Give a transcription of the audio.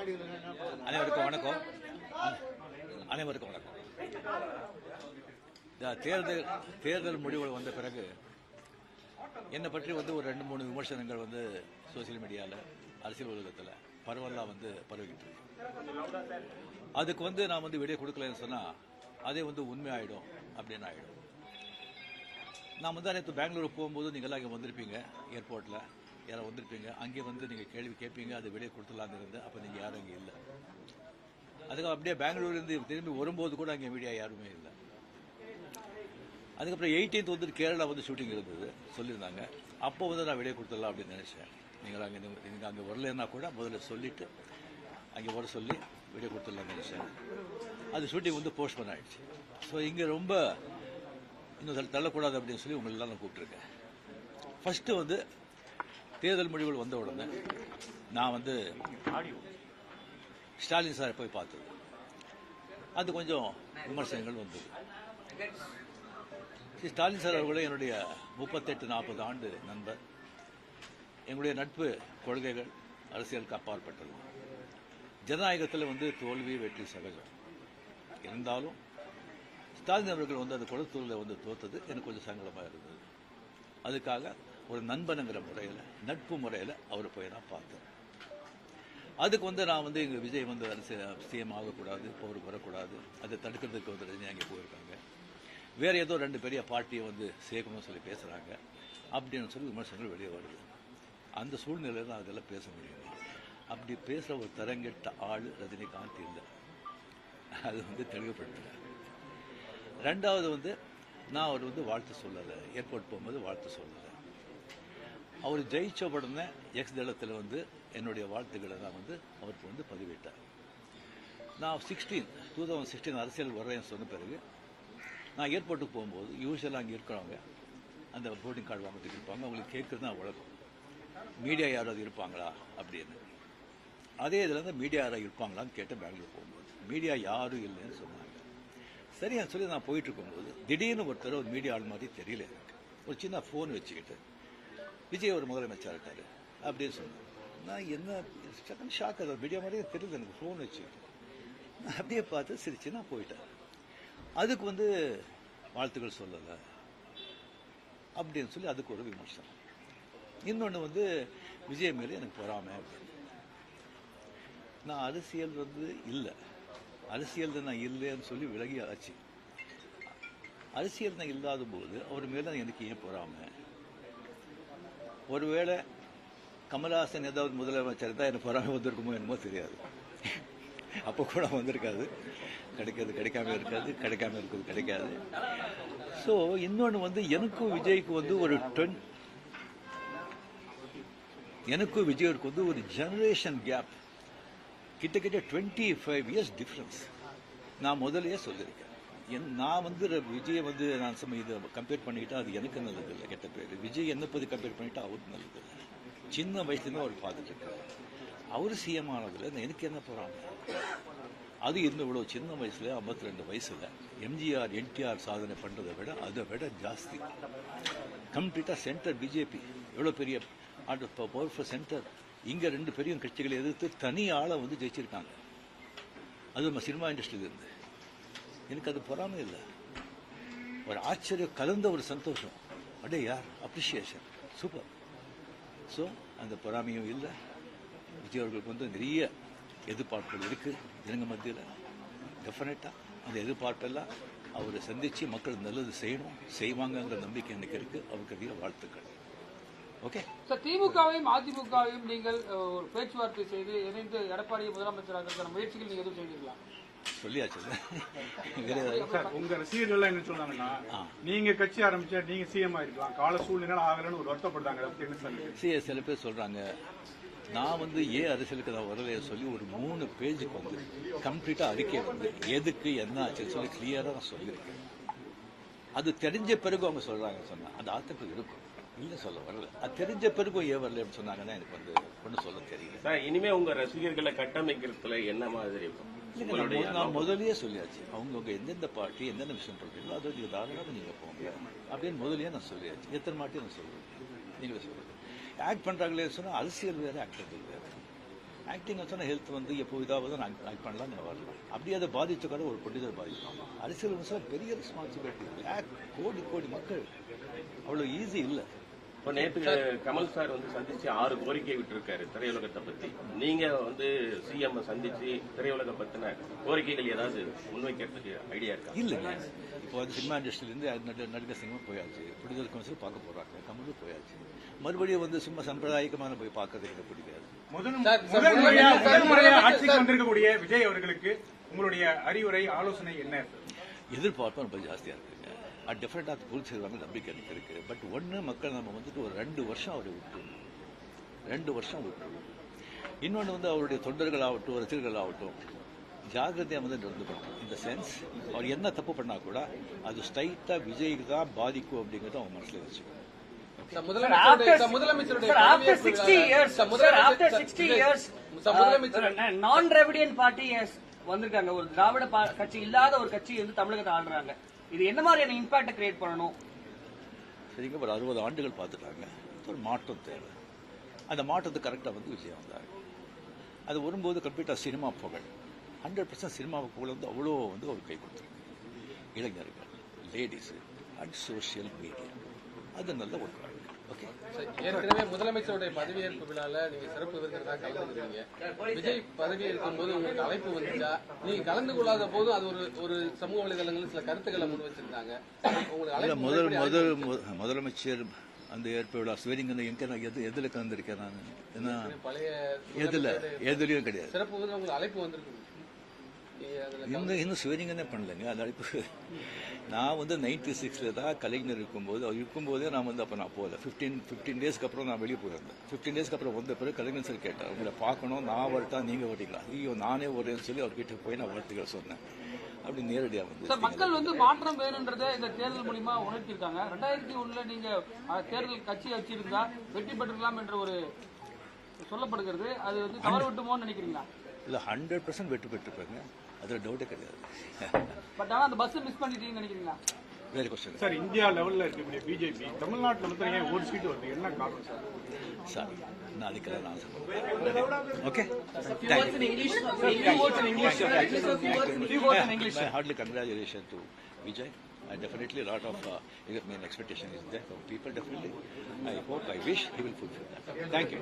அனைவருக்கும் வணக்கம். அனைவருக்கும் வணக்கம். தேர்தல் முடிவுகள் வந்த பிறகு என்னை பற்றி ஒரு 2-3 விமர்சனங்கள் சோசியல் மீடியாவில், அரசியல் உலகத்தில் பரவலாக பரவிக்கிட்டு இருக்கு. அதுக்கு நான் விடை கொடுக்கலன்னு சொன்னால் அதே உண்மையாயிடும் அப்படின்னு ஆயிடும். நான் நேற்று பெங்களூர் போகும்போது நீங்களாம் இங்கே வந்திருப்பீங்க, ஏர்போர்ட்டில் யாரும் வந்திருப்பீங்க. அங்கே நீங்கள் கேள்வி கேட்பீங்க, அது விடை கொடுத்துலான்னு இருந்தேன். அப்போ நீங்கள் யாரும் அங்கே இல்லை. அதுக்கு அப்படியே பெங்களூர்லேருந்து திரும்பி வரும்போது கூட அங்கே மீடியா யாருமே இல்லை. அதுக்கப்புறம் 18th கேரளா ஷூட்டிங் இருந்தது சொல்லியிருந்தாங்க. அப்போ நான் விடை கொடுத்துடலாம் அப்படின்னு நினச்சேன். நீங்கள் அங்கே வரலன்னா கூட முதல்ல சொல்லிவிட்டு அங்கே வர சொல்லி விடை கொடுத்துடலாம்னு நினச்சேன். அது ஷூட்டிங் போஸ்ட்போன் ஆகிடுச்சு. ஸோ இங்கே ரொம்ப இன்னும் தள்ளக்கூடாது அப்படின்னு சொல்லி உங்களெல்லாம் நான் கூப்பிட்டுருக்கேன். ஃபஸ்ட்டு தேர்தல் முடிவுகள் வந்த உடனே நான் ஸ்டாலின் சாரை போய் பார்த்தது. அது கொஞ்சம் விமர்சனங்கள் வந்தது. ஸ்டாலின் சார் அவர்களே என்னுடைய 38-40 ஆண்டு நண்பர். எங்களுடைய நட்பு கொள்கைகள் அரசியலுக்கு அப்பாற்பட்டது. ஜனநாயகத்தில் தோல்வி வெற்றி சகஜம். இருந்தாலும் ஸ்டாலின் அவர்கள் அந்த கொடுத்தூரில் தோத்தது எனக்கு கொஞ்சம் சங்கடமாக இருந்தது. அதுக்காக ஒரு நண்பனுங்கிற முறையில், நட்பு முறையில் அவரை போய் நான் பார்த்தேன். அதுக்கு நான் எங்கள் விஜய் சிஎம் ஆகக்கூடாது, பவர் வரக்கூடாது, அதை தடுக்கிறதுக்கு ரஜினி அங்கே போயிருக்காங்க. வேறு ஏதோ 2 பெரிய பார்ட்டியை சேர்க்கணும்னு சொல்லி பேசுகிறாங்க அப்படின்னு சொல்லி விமர்சனங்கள் வெளியே வருது. அந்த சூழ்நிலையில் நான் அதெல்லாம் பேச முடியும். அப்படி பேசுகிற ஒரு தரங்கெட்ட ஆள் ரஜினிகாந்த் இல்லை. அது தெளிவுபடுத்துகிறேன். ரெண்டாவது நான் அவர் வாழ்த்து சொல்லலை. ஏர்போர்ட் போகும்போது வாழ்த்து சொல்லலை. அவர் ஜெயிச்ச உடனே எக்ஸ் தளத்தில் என்னுடைய வாழ்த்துக்களை நான் அவருக்கு பதிவிட்டார். நான் 2016 அரசியல் வர்றேன்னு சொன்ன பிறகு நான் ஏர்போர்ட்டுக்கு போகும்போது யூஸ்வலாக அங்கே இருக்கிறவங்க அந்த போர்டிங் கார்டு வாங்கிட்டு இருப்பாங்க. அவங்களுக்கு கேட்குறது தான் வழக்கம், மீடியா யாராவது இருப்பாங்களா அப்படின்னு. அதே இதில் மீடியா யாராவது இருப்பாங்களான்னு கேட்டேன். பெங்களூர் போகும்போது மீடியா யாரும் இல்லைன்னு சொன்னாங்க. சரியா சொல்லி நான் போயிட்டு இருக்கும்போது திடீர்னு ஒருத்தர் ஒரு மீடியா ஆள் மாதிரி தெரியல எனக்கு. ஒரு சின்ன ஃபோன் வச்சுக்கிட்டு விஜய் ஒரு முதலமைச்சர் இருக்காரு அப்படின்னு சொன்னாங்க. நான் என்ன செகண்ட் ஷாக், அது மீடியா மாதிரியே தெரியல எனக்கு. ஃபோன் வச்சுக்கிட்டு நான் அப்படியே பார்த்து சிரிச்சு நான் போயிட்டேன். அதுக்கு வாழ்த்துக்கள் சொல்லலை அப்படின்னு சொல்லி அதுக்கு ஒரு விமர்சனம். இன்னொன்று விஜய் மேலே எனக்கு பொறாமை அப்படின்னு. நான் அரசியல் இல்லை, அரசியல் நான் இல்லைன்னு சொல்லி விலகி ஆச்சு. அரசியல் தான் இல்லாத போது அவர் மேலே எனக்கு ஏன் பொறாமை? ஒருவேளை கமல்ஹாசன் ஏதாவது முதலமைச்சர் தான் எனக்கு பொறாமை வந்திருக்குமோ என்னமோ தெரியாது. அப்போ கூட வந்திருக்காது. கிடைக்காது கிடைக்காம இருக்காது, கிடைக்காம இருக்கிறது கிடைக்காது. ஸோ இன்னொன்று எனக்கும் விஜய்க்கு எனக்கும் விஜய்க்கு ஒரு ஜெனரேஷன் கேப், கிட்டத்தட்ட 25 years டிஃப்ரென்ஸ். நான் முதலையே சொல்லியிருக்கேன். நான் விஜயை நான் இதை கம்பேர் பண்ணிக்கிட்டா அது எனக்கு நல்லது இல்லை, கெட்ட பேர். விஜய் என்னை பற்றி கம்பேர் பண்ணிட்டா அவருக்கு நல்லது இல்லை. சின்ன வயசுலேருந்து அவர் பார்த்துட்டு இருக்காரு. அவர் சிஎம் ஆனதில் எனக்கு என்ன போகிறாங்க? அது இவ்வளோ சின்ன வயசுல 52 வயசுல எம்ஜிஆர் என்டிஆர் சாதனை பண்ணுறதை விட அதை விட ஜாஸ்தி. கம்ப்ளீட்டாக சென்டர் பிஜேபி எவ்வளோ பெரிய பவர்ஃபுல் சென்டர். இங்கே 2 பெரிய கட்சிகளை எதிர்த்து தனி ஆளை ஜெயிச்சிருக்காங்க. அது நம்ம சினிமா இண்டஸ்ட்ரியில இருந்து. எனக்கு அது பொறாமை இல்லை, ஒரு ஆச்சரியம் கலந்த ஒரு சந்தோஷம். அடே யார் அப்ரிஷியேஷன், சூப்பர். ஸோ அந்த பொறாமையும் இல்லை. விஜய் அவர்களுக்கு நிறைய எதிர்பார்ப்புகள் இருக்குது ஜனங்க மத்தியில். டெஃபினட்டாக அந்த எதிர்பார்ப்பெல்லாம் அவரை சந்தித்து மக்கள் நல்லது செய்வாங்கங்கிற நம்பிக்கை எனக்கு இருக்குது. அவருக்கு அதிக வாழ்த்துக்கள். ஓகே சார், திமுகவையும் அதிமுகவையும் நீங்கள் ஒரு பேச்சுவார்த்தை செய்து இணைந்து எடப்பாடியை முதலமைச்சராக முயற்சிகள் நீங்கள் எதுவும் செய்தீங்களா? சொல்லியாச்சு. உங்க ரசிகர்கள் என்ன சொன்னாங்கன்னா, நீங்க கட்சி ஆரம்பிச்சா நீங்க சிஎம் ஆயிருக்கலாம், கால சூழ்நிலை ஆகலன்னு ஒரு வருத்தப்படுறாங்க. சில பேர் சொல்றாங்க. நான் ஏன் அரசியலுக்கு நான் வரலையே சொல்லி ஒரு 3 பேஜுக்கு கம்ப்ளீட்டா அறிக்கை எதுக்கு என்ன ஆச்சுன்னு சொல்லி கிளியரா நான் சொல்லியிருக்கேன். அது தெரிஞ்ச பிறகு அவங்க சொல்றாங்க சொன்னா அந்த ஆத்தங்கள் இருக்கும். இல்ல சொல்ல வரல. அது தெரிஞ்ச பிறகு ஏன் வரல அப்படின்னு சொன்னாங்கன்னா எனக்கு ஒன்றும் சொல்ல தெரியல. இனிமே உங்க ரசிகர்களை கட்டமைக்கிறதுல என்ன மாதிரி இருக்கும்? நான் முதலியே சொல்லியாச்சு. அவங்க எந்தெந்த பார்ட்டி எந்தெந்த விஷயம் பண்றீங்களோ அது நீங்க தாராளமாக நீங்க போங்க அப்படின்னு முதலியே நான் சொல்லியாச்சு. எத்தனை மாட்டி நான் சொல்லுவேன், நீங்களே சொல்லுங்க. ஆக்ட் பண்றாங்களே சொன்னா அரசியல் வேற, ஆக்டர்கள் வேற. ஆக்டிங் சொன்னால் ஹெல்த் வந்து எப்போ இதாவது நாங்கள் ஆக்ட் பண்ணலாம் நீங்கள் வரலாம் அப்படியே அதை பாதித்த கூட ஒரு பொலிட்டிக்கல் பாதிக்கலாம். அரசியல் விமர்சனம் பெரிய ரெஸ்பான்சிபிலிட்டி, கோடி மக்கள், அவ்வளோ ஈஸி இல்லை. இப்போ நேற்று கமல் சார் வந்து சந்திச்சு 6 கோரிக்கை விட்டுருக்காரு திரையுலகத்தை பத்தி. நீங்க வந்து சிஎம் சந்திச்சு திரையுலகம் பத்தின கோரிக்கைகள் ஏதாவது முன்வைக்கிறதுக்கு ஐடியா இருக்கா? இல்லைங்க, இப்போ வந்து சினிமா இண்டஸ்ட்ரியிலேருந்து நடிகர் சினிமா போயாச்சு, ப்ரொடியூசர் கவுன்சில் பார்க்க போகிறாங்க, கமலும் போயாச்சு. மறுபடியும் வந்து சும்மா சம்பிரதாயமான போய் பார்க்கறது எனக்கு பிடிக்காது. முதல் முறையா ஆட்சிக்கு வந்திருக்கக்கூடிய விஜய் அவர்களுக்கு உங்களுடைய அறிவுரை ஆலோசனை என்ன? எதிர்பார்ப்பு ரொம்ப ஜாஸ்தியாக இருக்குங்க. டெஃபினட்டாக பூர்த்தி செய்வாங்க நம்பிக்கை எனக்கு இருக்கு. பட் ஒன்று, மக்கள் நம்ம வந்துட்டு ஒரு 2 வருஷம் அவரை விட்டுருணும், 2 வருஷம் விட்டுருணும். இன்னொன்று வந்து அவருடைய தொண்டர்களாகட்டும் ரசிகர்களாகட்டும் ஜாகிரதையாக வந்து நடந்துக்கணும். இந்த சென்ஸ் அவர் என்ன தப்பு பண்ணா கூட அது ஸ்ட்ரைட்டாக விஜய்க்கு தான் பாதிக்கும் அப்படிங்கிறத அவங்க மனசில் வச்சுக்கணும். நான்-திராவிடியன் பார்ட்டி வந்திருக்காங்க, ஒரு திராவிட கட்சி இல்லாத ஒரு கட்சி வந்து தமிழகத்தை ஆளுறாங்க. இது என்ன மாதிரியான இம்பாக்ட் கிரியேட் பண்ணணும்? சரிங்க, ஒரு 60 ஆண்டுகள் பார்த்துட்டாங்க, ஒரு மாற்றம் தேவை. அந்த மாற்றத்துக்கு கரெக்டாக வந்து விஜயம் வந்தாங்க. அது வரும்போது கம்ப்ளீட்டாக சினிமா புகழ் 100% சினிமா புகழ் வந்து அவ்வளோ வந்து ஒரு கை கொடுத்துருக்கு. இளைஞர்கள், லேடிஸு அண்ட் சோசியல் மீடியா, அது நல்ல ஒரு காரணம். ஓகே, ஏற்கனவே முதலமைச்சருடைய பதவியேற்பு விழால நீங்க சிறப்பு விருந்தினராக கலந்துக்கிறீங்க. விஜய் பதவியேற்கும் போது உங்களுக்கு அழைப்பு வந்துச்சா? நீங்க கலந்து கொள்ளாத போது அது ஒரு சமூக வலைதளங்களில் சில கருத்துக்களை முன் வச்சிருந்தாங்க. உங்களுக்கு முதலமைச்சர் அந்த ஏற்பு விழா சிவலிங்கன் எங்க நான் எதுல கலந்துருக்கேன்? நான் என்ன பழைய எதுலயும் கிடையாது. சிறப்பு விருந்து உங்களுக்கு அழைப்பு வந்திருக்கு. இன்னும் சிவலிங்கனே பண்ணலைங்க அந்த அழைப்பு. நான் வந்து 96 தான் கலைஞர் இருக்கும்போதே நான் வந்து அப்போ நான் போகல. 15 டேஸ்க்கு அப்புறம் நான் வெளியே போயிருந்தேன். 15 டேஸ்க்கு அப்புறம் வந்த பிறகு கலைஞர் சார் கேட்டார், உங்களை பார்க்கணும், நான் வரட்டா நீங்கள் வரீங்களா? ஐயோ நானே வரேன்னு சொல்லி அவர்கிட்ட போய் நான் வாழ்த்துக்கள் சொன்னேன். அப்படி நேரடியாக வந்து மக்கள் வந்து மாற்றம் வேணும்ன்றதை இந்த தேர்தல் மூலியமா உணர்த்திருக்காங்க. 2001 நீங்க தேர்தல் கட்சி வச்சிருந்தா வெற்றி பெற்றிருக்கலாம் என்ற ஒரு சொல்லப்படுகிறது. அது வந்து தவறு விட்டுமோன்னு நினைக்கிறீங்களா? இல்லை, 100% வெற்றி பெற்றுப்பாங்க, அதில் டவுட்டே கிடையாது. பட் ஆனால் அந்த பஸ் மிஸ் பண்ணிட்டீங்கன்னு நினைக்கிறீங்களா? வேறு கொஸ்டின் சார், இந்தியா லெவலில் இருக்கக்கூடிய பிஜேபி தமிழ்நாட்டில் வந்து ஏன் ஒரு சீட்டு வருது, என்ன காரணம் சார்? சார், நான் அதுக்கெல்லாம் நான் சொல்லுவேன். Okay, hardly congratulations to Vijay. Definitely a lot of expectation is there from people. Definitely, I hope, I wish he will fulfill that. Thank you.